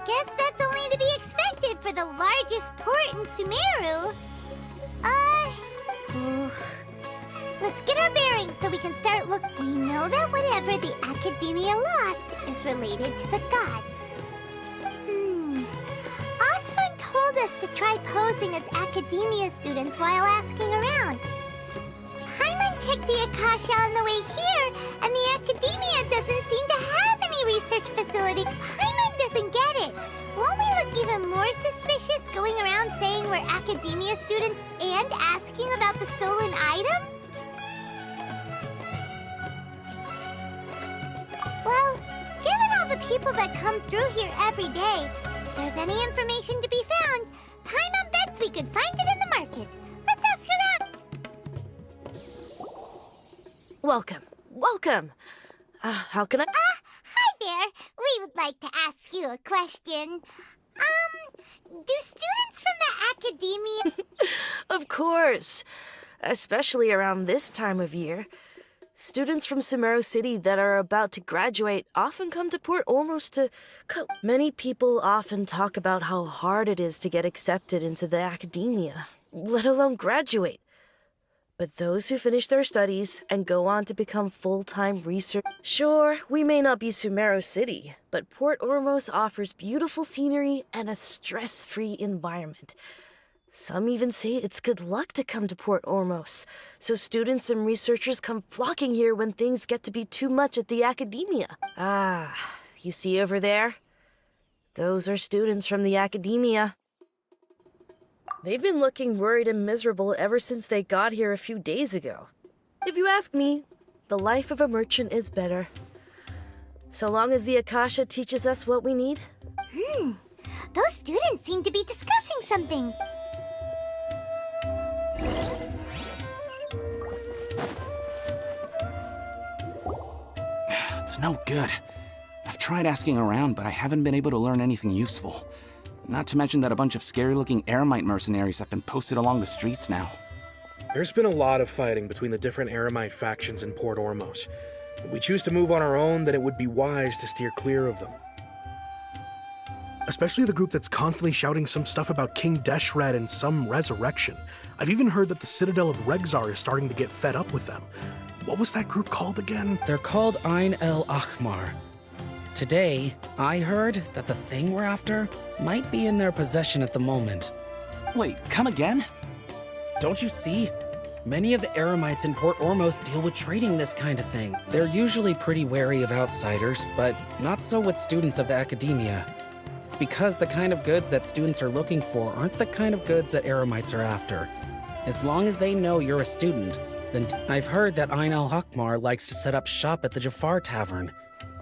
B: guess that's only to be expected for the largest port in Sumeru. Let's get our bearings so we can start look. We know that whatever the Academia lost is related to the gods. Osfund told us to try posing as Academia students while asking around. Paimon checked the Akasha on the way here, and the Academia doesn't seem to have any research facility. Paimon doesn't get it. Won't we look even more suspicious going around saying we're Academia students and asking about the stolen item? Well, given all the people that come through here every day, if there's any information to be found, Paimon bets we could find it in the market. Let's ask around.
C: Welcome. Welcome. How can I...
B: Hi there. We would like to ask you a question. Do students from the Academia...
C: Of course. Especially around this time of year. Students from Sumeru City that are about to graduate often come to Port Ormos to... Many people often talk about how hard it is to get accepted into the Academia, let alone graduate. But those who finish their studies and go on to become full-time research... Sure, we may not be Sumeru City, but Port Ormos offers beautiful scenery and a stress-free environment. Some even say it's good luck to come to Port Ormos, so students and researchers come flocking here when things get to be too much at the Academia. You see over there? Those are students from the Academia. They've been looking worried and miserable ever since they got here a few days ago. If you ask me, the life of a merchant is better. So long as the Akasha teaches us what we need.
B: Those students seem to be discussing something.
G: It's no good. I've tried asking around, but I haven't been able to learn anything useful. Not to mention that a bunch of scary-looking Eremite mercenaries have been posted along the streets now.
O: There's been a lot of fighting between the different Eremite factions in Port Ormos. If we choose to move on our own, then it would be wise to steer clear of them. Especially the group that's constantly shouting some stuff about King Deshret and some resurrection. I've even heard that the Citadel of Regzar is starting to get fed up with them. What was that group called again?
P: They're called Ain el Akhmar. Today, I heard that the thing we're after might be in their possession at the moment.
G: Wait, come again?
P: Don't you see? Many of the Eremites in Port Ormos deal with trading this kind of thing. They're usually pretty wary of outsiders, but not so with students of the Academia. It's because the kind of goods that students are looking for aren't the kind of goods that Eremites are after. As long as they know you're a student, then I've heard that Ain al-Hakmar likes to set up shop at the Jafar Tavern.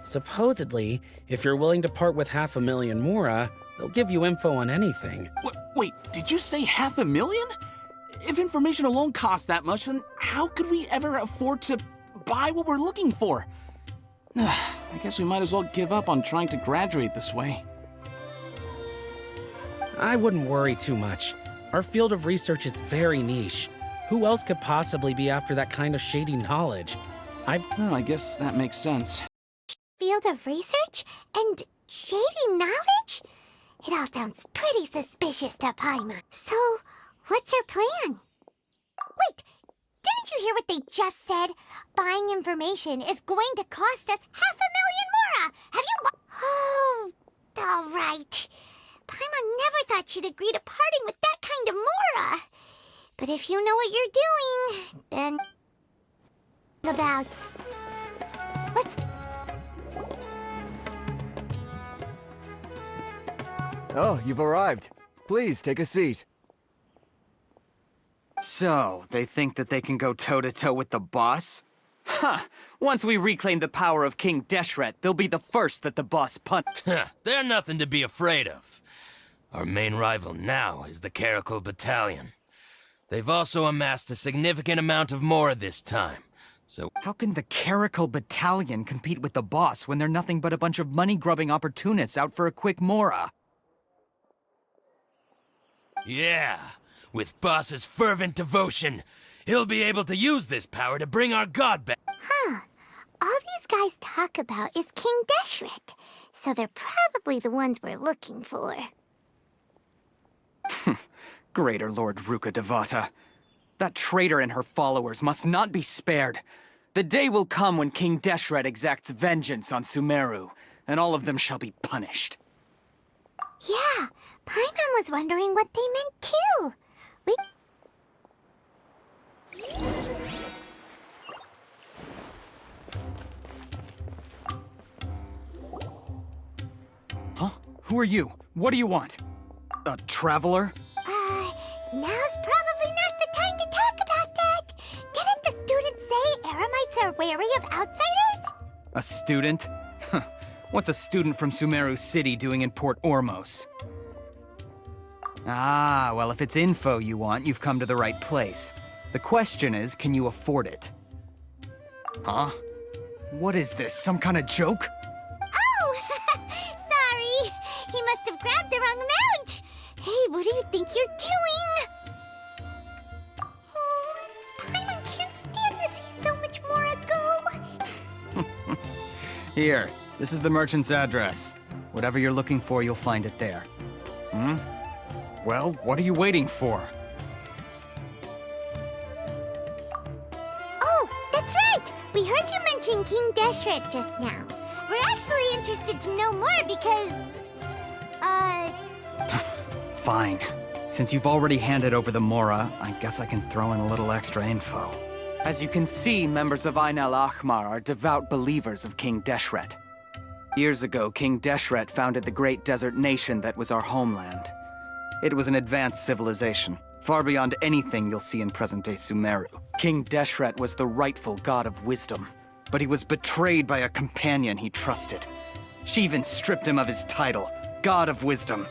P: Supposedly, if you're willing to part with 500,000 mora, they'll give you info on anything.
G: Wait, did you say 500,000? If information alone costs that much, then how could we ever afford to buy what we're looking for? I guess we might as well give up on trying to graduate this way.
P: I wouldn't worry too much. Our field of research is very niche. Who else could possibly be after that kind of shady knowledge?
G: I guess that makes sense.
B: Field of research? And shady knowledge? It all sounds pretty suspicious to Paimon. So, what's her plan? Wait, didn't you hear what they just said? Buying information is going to cost us 500,000 mora! Have you Oh, all right. Paimon never thought she'd agree to parting with that kind of mora. But if you know what you're doing, then... About... Let's...
N: Oh, you've arrived. Please, take a seat.
Q: So, they think that they can go toe-to-toe with the boss? Huh! Once we reclaim the power of King Deshret, they'll be the first that the boss punt.
R: They're nothing to be afraid of. Our main rival now is the Caracal Battalion.
L: They've also amassed a significant amount of more this time. So
Q: how can the Caracal Battalion compete with the boss when they're nothing but a bunch of money-grubbing opportunists out for a quick mora?
L: yeah, with Boss's fervent devotion, he'll be able to use this power to bring our god back.
B: Huh. All these guys talk about is King Deshret, so they're probably the ones we're looking for.
Q: Greater Lord Ruka Devata. That traitor and her followers must not be spared. The day will come when King Deshret exacts vengeance on Sumeru, and all of them shall be punished.
B: Yeah, Paimon was wondering what they meant too.
Q: Huh? Who are you? What do you want? A traveler?
B: Now's probably not the time to talk about that. Didn't the students say Eremites are wary of outsiders?
Q: A student? What's a student from Sumeru City doing in Port Ormos? Ah, well, if it's info you want, you've come to the right place. The question is, can you afford it? Huh? What is this, some kind of joke?
B: Oh! Sorry! He must have grabbed the wrong amount! Hey, what do you think you're doing? Oh, Paimon can't stand to see so much more ago.
Q: Here, this is the merchant's address. Whatever you're looking for, you'll find it there. Hmm? Well, what are you waiting for?
B: Oh, that's right! We heard you mention King Deshret just now. We're actually interested to know more because...
Q: Fine. Since you've already handed over the Mora, I guess I can throw in a little extra info. As you can see, members of Ain al-Ahmar are devout believers of King Deshret. Years ago, King Deshret founded the great desert nation that was our homeland. It was an advanced civilization, far beyond anything you'll see in present-day Sumeru. King Deshret was the rightful god of wisdom, but he was betrayed by a companion he trusted. She even stripped him of his title, God of Wisdom.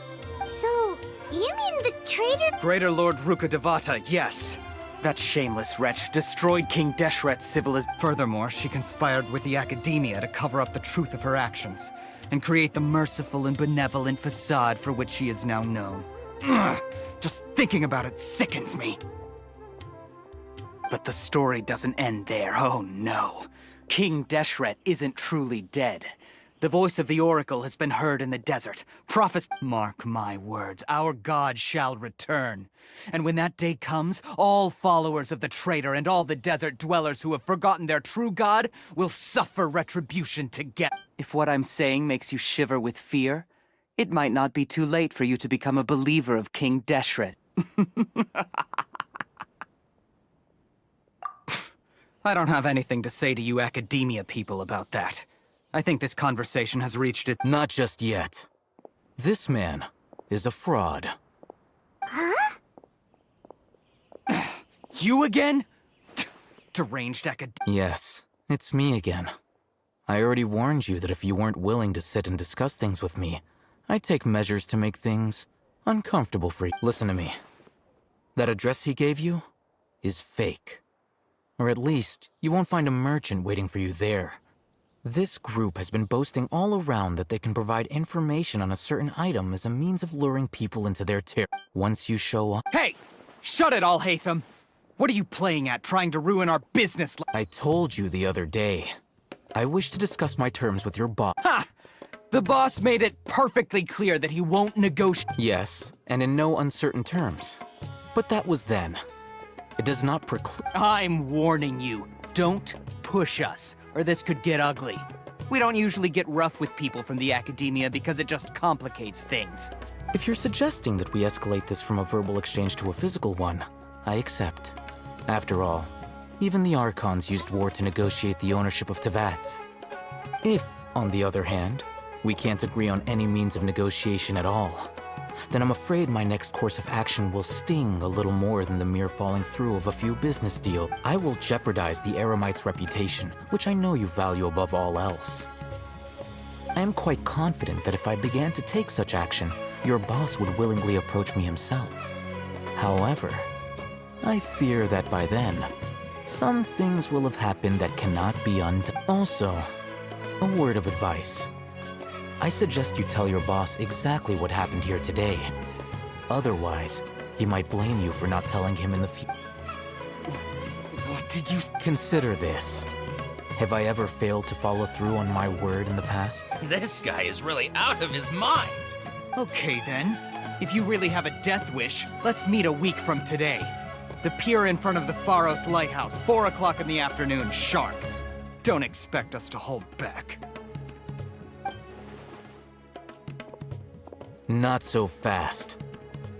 B: So, you mean the traitor?
Q: Greater Lord Ruka Devata, yes. That shameless wretch destroyed King Deshret's civilization. Furthermore, she conspired with the Academia to cover up the truth of her actions, and create the merciful and benevolent facade for which she is now known. Ugh, just thinking about it sickens me. But the story doesn't end there, oh no. King Deshret isn't truly dead. The voice of the Oracle has been heard in the desert. Mark my words, our god shall return. And when that day comes, all followers of the traitor and all the desert dwellers who have forgotten their true god will suffer retribution together. If what I'm saying makes you shiver with fear, it might not be too late for you to become a believer of King Deshret. I don't have anything to say to you Academia people about that. I think this conversation has reached it.
R: Not just yet. This man is a fraud.
B: Huh?
Q: You again? Deranged
R: Yes, it's me again. I already warned you that if you weren't willing to sit and discuss things with me, I'd take measures to make things uncomfortable for you. Listen to me. That address he gave you is fake. Or at least, you won't find a merchant waiting for you there. This group has been boasting all around that they can provide information on a certain item as a means of luring people into their terror. Once you show up...
Q: Hey! Shut it all, Hatham! What are you playing at, trying to ruin our business?
R: I told you the other day. I wish to discuss my terms with your boss.
Q: Ha! The boss made it perfectly clear that he won't negotiate.
R: Yes, and in no uncertain terms. But that was then. It does not preclude...
Q: I'm warning you. Don't push us, or this could get ugly. We don't usually get rough with people from the Academia because it just complicates things.
R: If you're suggesting that we escalate this from a verbal exchange to a physical one, I accept. After all, even the Archons used war to negotiate the ownership of Teyvat. If, on the other hand, we can't agree on any means of negotiation at all, then I'm afraid my next course of action will sting a little more than the mere falling through of a few business deals. I will jeopardize the Eremite's reputation, which I know you value above all else. I am quite confident that if I began to take such action, your boss would willingly approach me himself. However, I fear that by then, some things will have happened that cannot be undone. Also, a word of advice. I suggest you tell your boss exactly what happened here today. Otherwise, he might blame you for not telling him in the future.
Q: What did you
R: consider this? Have I ever failed to follow through on my word in the past?
L: This guy is really out of his mind.
Q: Okay then. If you really have a death wish, let's meet a week from today. The pier in front of the Pharos Lighthouse, 4 o'clock in the afternoon, sharp. Don't expect us to hold back.
R: Not so fast.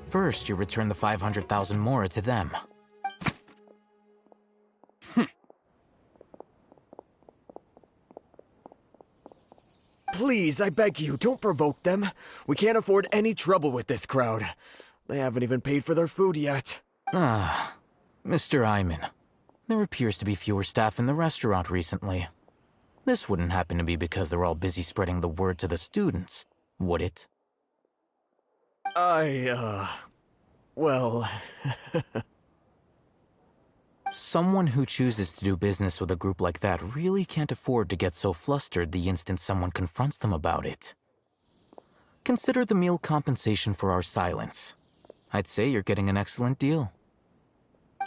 R: First, you return the 500,000 mora to them.
N: Please, I beg you, don't provoke them. We can't afford any trouble with this crowd. They haven't even paid for their food yet.
R: Ah, Mr. Iman. There appears to be fewer staff in the restaurant recently. This wouldn't happen to be because they're all busy spreading the word to the students, would it?
N: Well...
R: Someone who chooses to do business with a group like that really can't afford to get so flustered the instant someone confronts them about it. Consider the meal compensation for our silence. I'd say you're getting an excellent deal.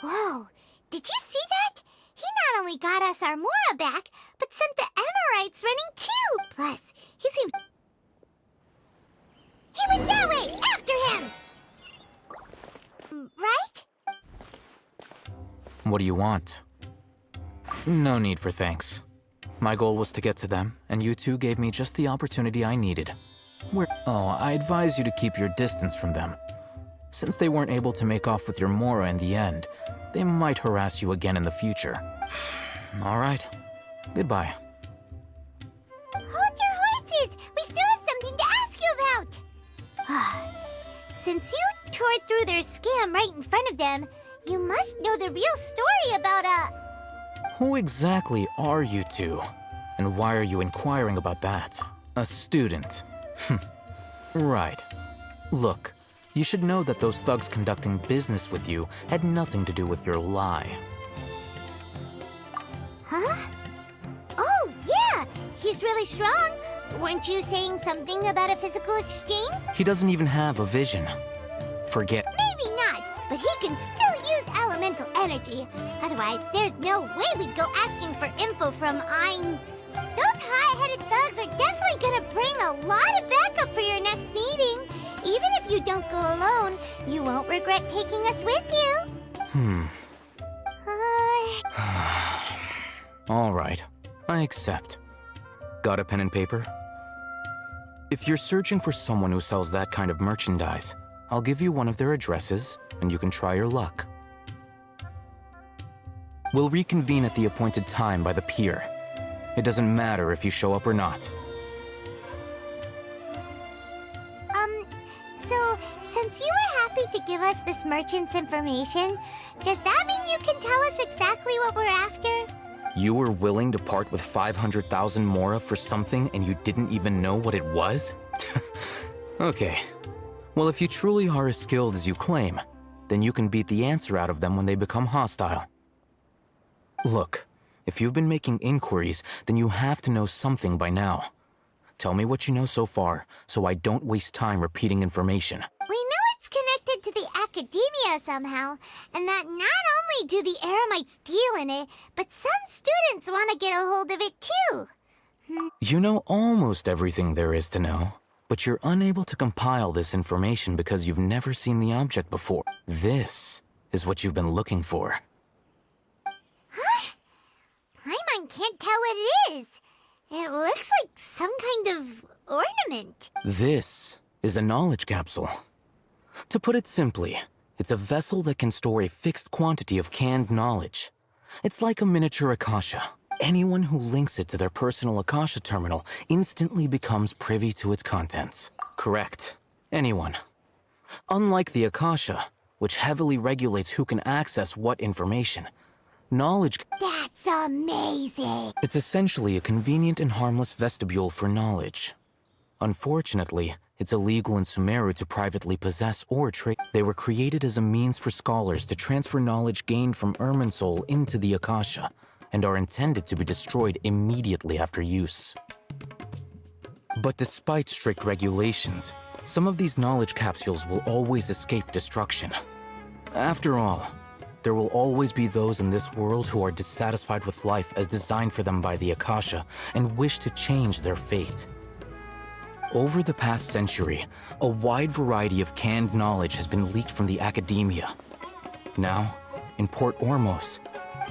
B: Whoa, did you see that? He not only got us our Mora back, but sent the Amorites running too! Plus, he seems... He went that way! After him! Right?
R: What do you want? No need for thanks. My goal was to get to them, and you two gave me just the opportunity I needed. I advise you to keep your distance from them. Since they weren't able to make off with your Mora in the end, they might harass you again in the future. All right. Goodbye.
B: Hold your horses! We still have something to ask you about! Since you tore through their scam right in front of them, you must know the real story about
R: Who exactly are you two? And why are you inquiring about that? A student. Right. Look, you should know that those thugs conducting business with you had nothing to do with your lie.
B: Huh? Oh, yeah! He's really strong! Weren't you saying something about a physical exchange?
R: He doesn't even have a vision. Forget.
B: Maybe not, but he can still use elemental energy. Otherwise, there's no way we'd go asking for info from Ein. Those high-headed thugs are definitely gonna bring a lot of backup for your next meeting. Even if you don't go alone, you won't regret taking us with you.
R: All right, I accept. Got a pen and paper? If you're searching for someone who sells that kind of merchandise, I'll give you one of their addresses, and you can try your luck. We'll reconvene at the appointed time by the pier. It doesn't matter if you show up or not.
B: So, since you were happy to give us this merchant's information, does that mean you can tell us exactly what we're after?
R: You were willing to part with 500,000 mora for something and you didn't even know what it was? Okay. Well, if you truly are as skilled as you claim, then you can beat the answer out of them when they become hostile. Look, if you've been making inquiries, then you have to know something by now. Tell me what you know so far, so I don't waste time repeating information.
B: We know it's connected to the academia somehow, and that not only do the Eremites deal in it, but some students want to get a hold of it too.
R: You know almost everything there is to know, but you're unable to compile this information because you've never seen the object before. This is what you've been looking for.
B: Huh? Paimon can't tell what it is. It looks like some kind of ornament.
R: This is a knowledge capsule. To put it simply, it's a vessel that can store a fixed quantity of canned knowledge. It's like a miniature Akasha. Anyone who links it to their personal Akasha terminal instantly becomes privy to its contents. Correct. Anyone. Unlike the Akasha, which heavily regulates who can access what information, knowledge...
B: That's amazing!
R: It's essentially a convenient and harmless vestibule for knowledge. Unfortunately, It's illegal in Sumeru to privately possess or trade. They were created as a means for scholars to transfer knowledge gained from Irminsul into the Akasha, and are intended to be destroyed immediately after use. But despite strict regulations, some of these knowledge capsules will always escape destruction. After all, there will always be those in this world who are dissatisfied with life as designed for them by the Akasha and wish to change their fate. Over the past century, a wide variety of canned knowledge has been leaked from the academia. Now, in Port Ormos.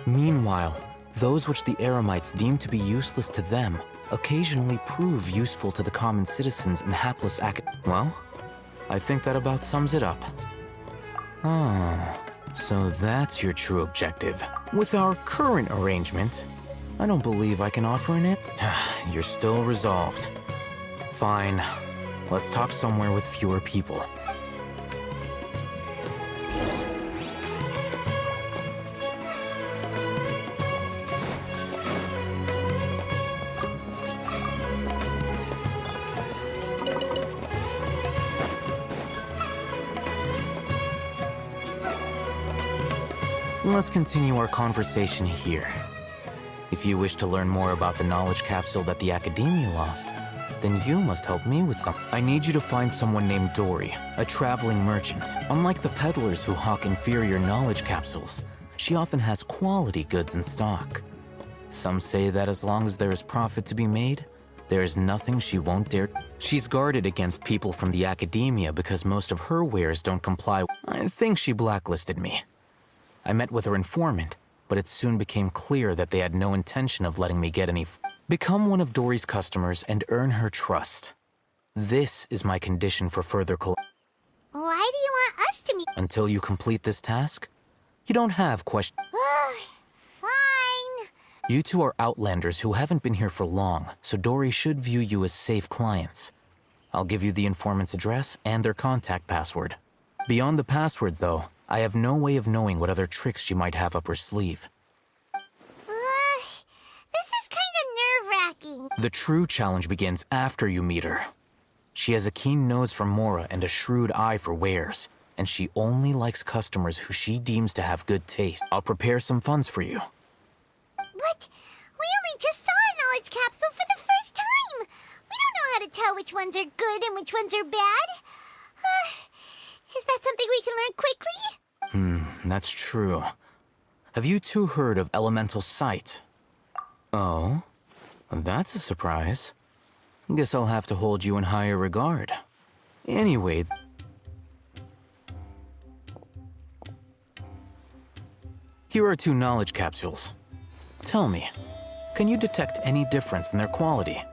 R: Meanwhile, those which the Eremites deem to be useless to them occasionally prove useful to the common citizens and hapless Well, I think that about sums it up. Ah, so that's your true objective. With our current arrangement, I don't believe I can offer an You're still resolved. Fine. Let's talk somewhere with fewer people. Let's continue our conversation here. If you wish to learn more about the knowledge capsule that the Academia lost, then you must help me with some. I need you to find someone named Dory, a traveling merchant. Unlike the peddlers who hawk inferior knowledge capsules, she often has quality goods in stock. Some say that as long as there is profit to be made, there is nothing she won't dare. She's guarded against people from the Academia because most of her wares don't comply. I think she blacklisted me. I met with her informant, but it soon became clear that they had no intention of letting me get any. Become one of Dory's customers and earn her trust. This is my condition for further
B: Why do you want us to meet?
R: Until you complete this task, you don't have questions.
B: Fine.
R: You two are outlanders who haven't been here for long, so Dory should view you as safe clients. I'll give you the informant's address and their contact password. Beyond the password, though, I have no way of knowing what other tricks she might have up her sleeve.
B: This is kind of nerve-wracking.
R: The true challenge begins after you meet her. She has a keen nose for Mora and a shrewd eye for wares, and she only likes customers who she deems to have good taste. I'll prepare some funds for you.
B: But we only just saw a knowledge capsule for the first time. We don't know how to tell which ones are good and which ones are bad. Is that something we can learn quickly?
R: That's true. Have you two heard of elemental sight? Oh, that's a surprise. Guess I'll have to hold you in higher regard. Anyway... Here are 2 knowledge capsules. Tell me, can you detect any difference in their quality?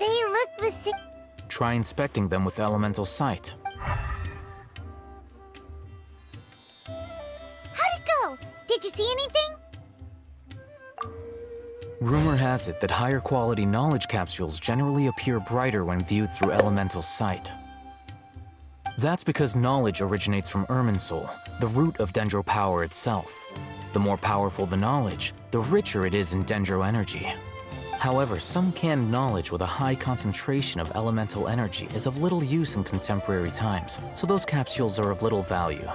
B: They look the same.
R: Try inspecting them with elemental sight.
B: How'd it go? Did you see anything?
R: Rumor has it that higher quality knowledge capsules generally appear brighter when viewed through elemental sight. That's because knowledge originates from Irminsul, the root of Dendro power itself. The more powerful the knowledge, the richer it is in Dendro energy. However, some canned knowledge with a high concentration of elemental energy is of little use in contemporary times, so those capsules are of little value.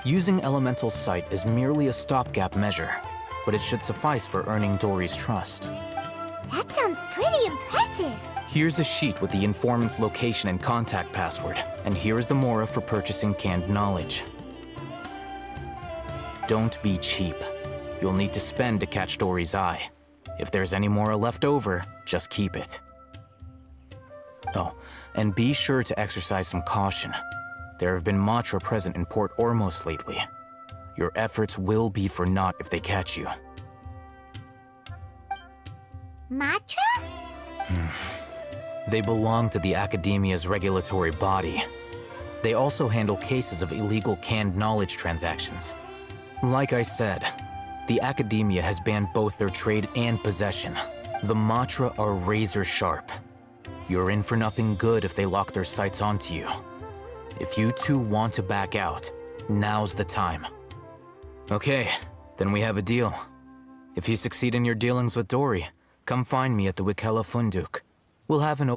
R: Using elemental sight is merely a stopgap measure, but it should suffice for earning Dory's trust.
B: That sounds pretty impressive.
R: Here's a sheet with the informant's location and contact password, and here is the Mora for purchasing canned knowledge. Don't be cheap. You'll need to spend to catch Dory's eye. If there's any Mora left over, just keep it. Oh, and be sure to exercise some caution. There have been Matra present in Port Ormos lately. Your efforts will be for naught if they catch you.
B: Matra?
R: They belong to the Academia's regulatory body. They also handle cases of illegal canned knowledge transactions. Like I said, the Academia has banned both their trade and possession. The Matra are razor sharp. You're in for nothing good if they lock their sights onto you. If you two want to back out, now's the time. Okay, then we have a deal. If you succeed in your dealings with Dory, come find me at the Wikella Funduk. We'll have an